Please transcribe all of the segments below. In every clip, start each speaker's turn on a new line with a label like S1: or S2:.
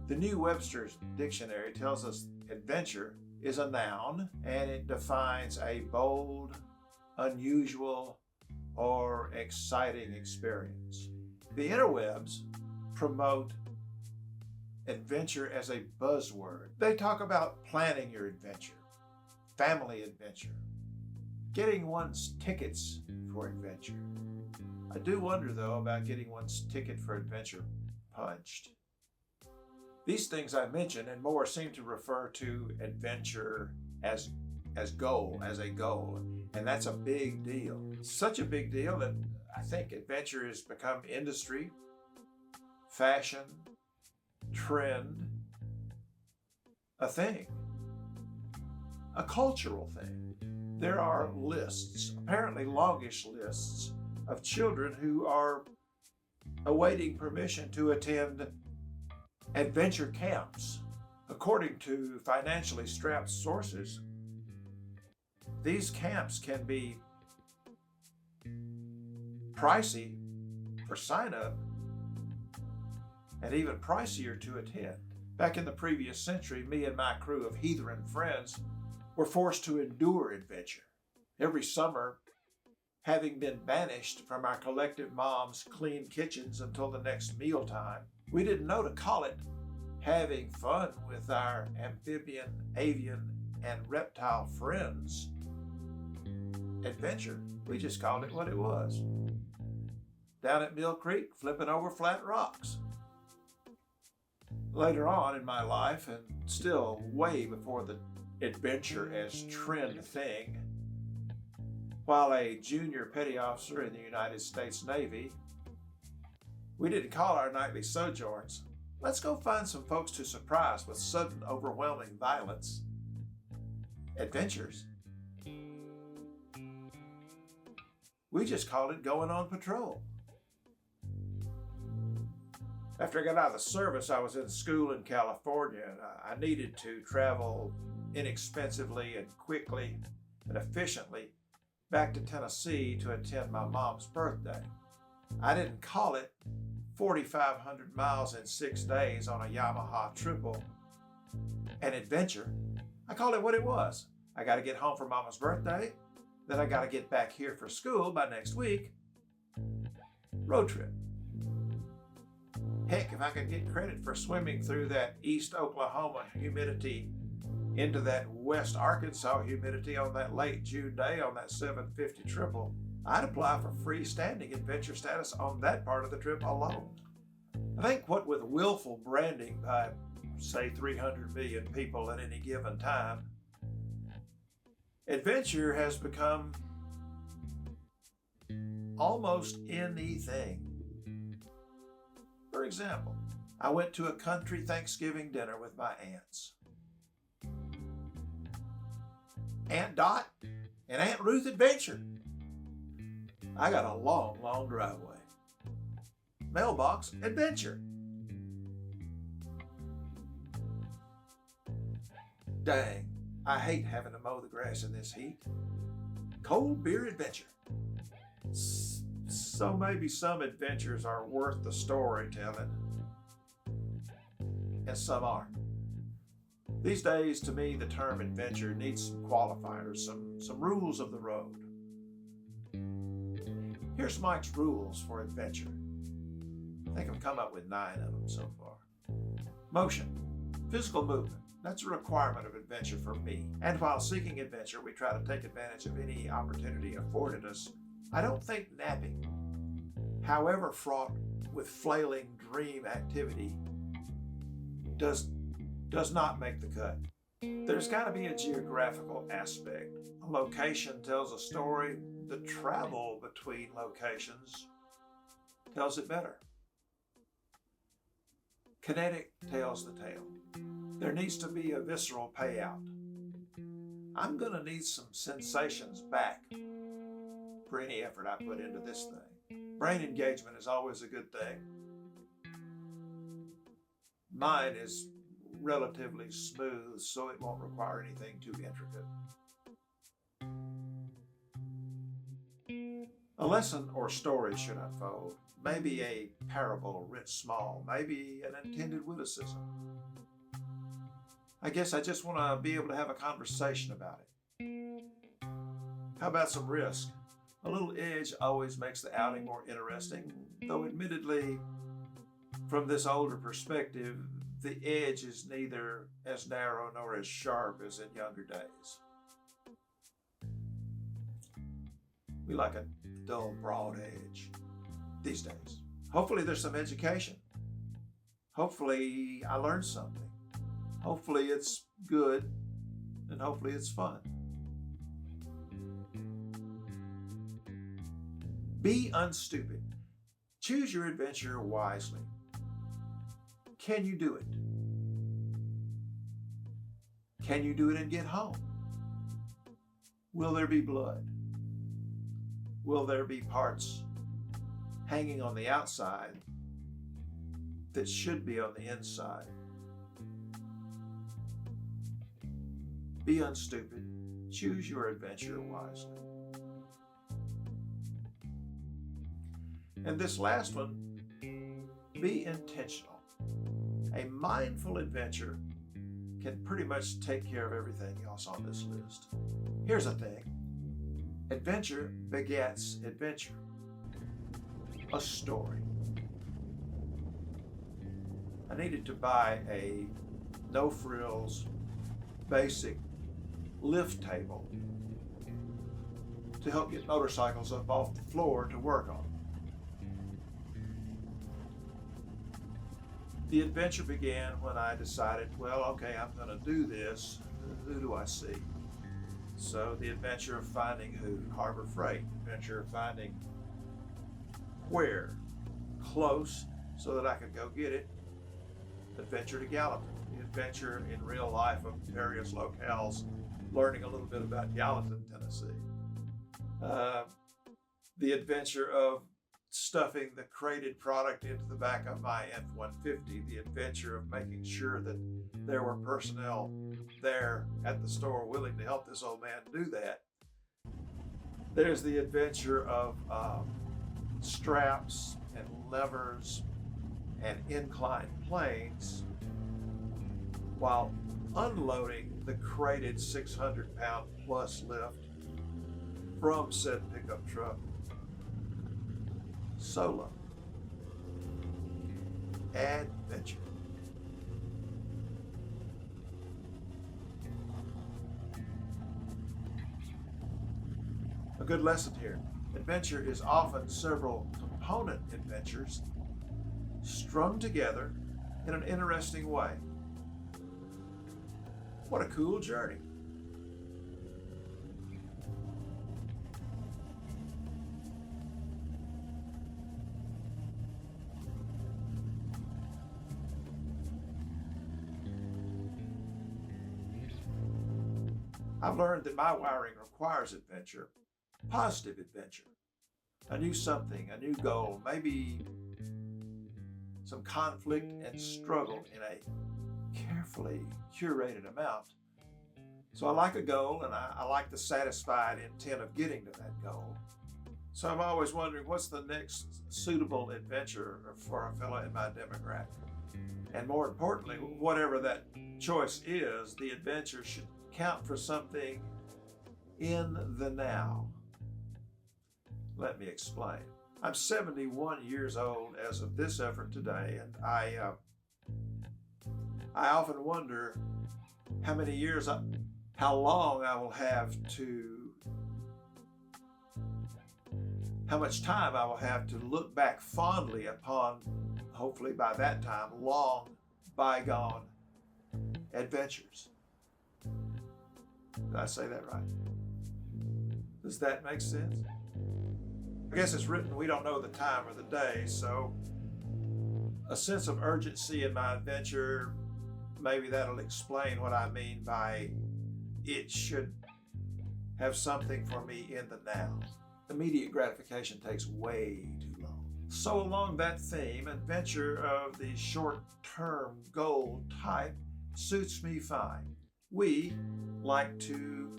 S1: The New Webster's Dictionary tells us adventure is a noun, and it defines a bold, unusual, or exciting experience. The interwebs promote adventure as a buzzword. They talk about planning your adventure, family adventure, getting one's tickets for adventure. I do wonder, though, about getting one's ticket for adventure punched. These things I mentioned and more seem to refer to adventure as a goal, and that's a big deal. Such a big deal that I think adventure has become industry, fashion, trend, a thing, a cultural thing. There are lists, apparently longish lists, of children who are awaiting permission to attend adventure camps. According to financially strapped sources, these camps can be pricey for sign-up and even pricier to attend. Back in the previous century, me and my crew of heathen friends were forced to endure adventure. Every summer, having been banished from our collective moms' clean kitchens until the next mealtime, we didn't know to call it having fun with our amphibian, avian, and reptile friends adventure. We just called it what it was. Down at Mill Creek, flipping over flat rocks. Later on in my life, and still way before the adventure as trend thing, while a junior petty officer in the United States Navy, we didn't call our nightly sojourns, "Let's go find some folks to surprise with sudden, overwhelming violence," adventures. We just called it going on patrol. After I got out of the service, I was in school in California, and I needed to travel inexpensively and quickly and efficiently back to Tennessee to attend my mom's birthday. I didn't call it 4,500 miles in 6 days on a Yamaha triple an adventure. I called it what it was. I got to get home for Mama's birthday, then I got to get back here for school by next week. Road trip. Heck, if I could get credit for swimming through that East Oklahoma humidity into that West Arkansas humidity on that late June day on that 750 triple, I'd apply for freestanding adventure status on that part of the trip alone. I think what with willful branding by, say, 300 million people at any given time, adventure has become almost anything. For example, I went to a country Thanksgiving dinner with my aunts. Aunt Dot and Aunt Ruth Adventure. I got a long, long driveway. Mailbox Adventure. Dang, I hate having to mow the grass in this heat. Cold beer adventure. So maybe some adventures are worth the storytelling, and some aren't. These days, to me, the term adventure needs some qualifiers, some rules of the road. Here's Mike's rules for adventure. I think I've come up with 9 of them so far. Motion, physical movement. That's a requirement of adventure for me. And while seeking adventure, we try to take advantage of any opportunity afforded us. I don't think napping, however fraught with flailing dream activity, does not make the cut. There's got to be a geographical aspect. A location tells a story. The travel between locations tells it better. Kinetic tells the tale. There needs to be a visceral payout. I'm going to need some sensations back for any effort I put into this thing. Brain engagement is always a good thing. Mine is relatively smooth, so it won't require anything too intricate. A lesson or story should unfold, maybe a parable writ small, maybe an intended witticism. I guess I just want to be able to have a conversation about it. How about some risk? A little edge always makes the outing more interesting, though admittedly, from this older perspective, the edge is neither as narrow nor as sharp as in younger days. We like a dull, broad edge these days. Hopefully there's some education. Hopefully I learned something. Hopefully it's good, and hopefully it's fun. Be unstupid. Choose your adventure wisely. Can you do it? Can you do it and get home? Will there be blood? Will there be parts hanging on the outside that should be on the inside? Be unstupid. Choose your adventure wisely. And this last one, be intentional. A mindful adventure can pretty much take care of everything else on this list. Here's the thing. Adventure begets adventure. A story. I needed to buy a no-frills, basic lift table to help get motorcycles up off the floor to work on. The adventure began when I decided, well, okay, I'm going to do this. Who do I see? So the adventure of finding who? Harbor Freight. Adventure of finding where? Close, so that I could go get it. Adventure to Gallatin. The adventure in real life of various locales, learning a little bit about Gallatin, Tennessee. The adventure of stuffing the crated product into the back of my F-150, the adventure of making sure that there were personnel there at the store willing to help this old man do that. There's the adventure of straps and levers and inclined planes while unloading the crated 600-pound plus lift from said pickup truck solo. Adventure. A good lesson here. Adventure is often several component adventures strung together in an interesting way. What a cool journey. I've learned that my wiring requires adventure, positive adventure, a new something, a new goal, maybe some conflict and struggle in a carefully curated amount. So I like a goal, and I like the satisfied intent of getting to that goal. So I'm always wondering, what's the next suitable adventure for a fellow in my demographic? And more importantly, whatever that choice is, the adventure should count for something in the now. Let me explain. I'm 71 years old as of this effort today, and I often wonder how long I will have to, how much time I will have to look back fondly upon, hopefully by that time, long bygone adventures. Did I say that right? Does that make sense? I guess it's written, we don't know the time or the day, so a sense of urgency in my adventure, maybe that'll explain what I mean by it should have something for me in the now. Immediate gratification takes way too long. So along that theme, adventure of the short-term goal type suits me fine. We like to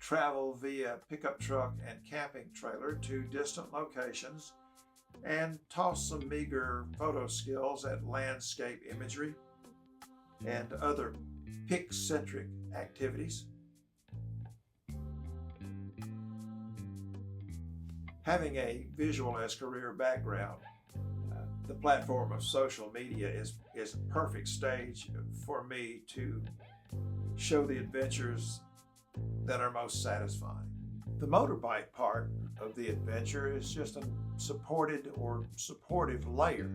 S1: travel via pickup truck and camping trailer to distant locations and toss some meager photo skills at landscape imagery and other pic-centric activities. Having a visual as career background, the platform of social media is a perfect stage for me to show the adventures that are most satisfying. The motorbike part of the adventure is just a supported or supportive layer.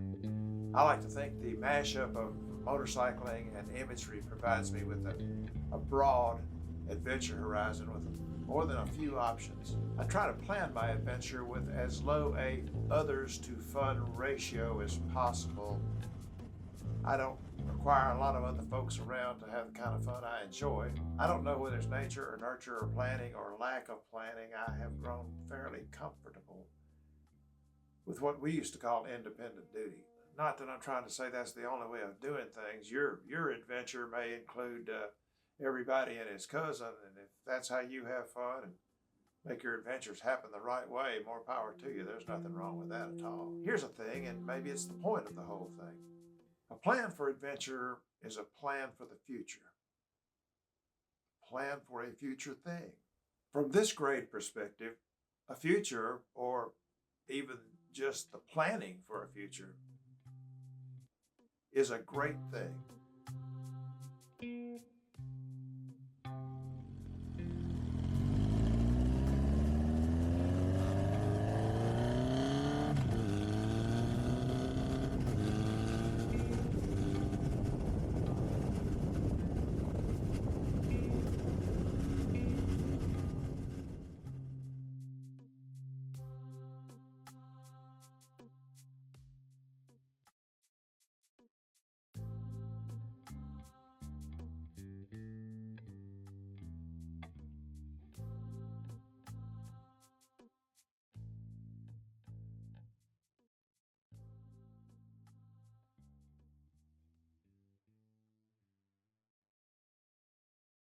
S1: I like to think the mashup of motorcycling and imagery provides me with a broad adventure horizon with more than a few options. I try to plan my adventure with as low a others to fun ratio as possible. I don't require a lot of other folks around to have the kind of fun I enjoy. I don't know whether it's nature or nurture or planning or lack of planning. I have grown fairly comfortable with what we used to call independent duty. Not that I'm trying to say that's the only way of doing things. Your adventure may include everybody and his cousin, and if that's how you have fun and make your adventures happen the right way, more power to you. There's nothing wrong with that at all. Here's a thing, and maybe it's the point of the whole thing. A plan for adventure is a plan for the future. Plan for a future thing. From this great perspective, a future, or even just the planning for a future, is a great thing.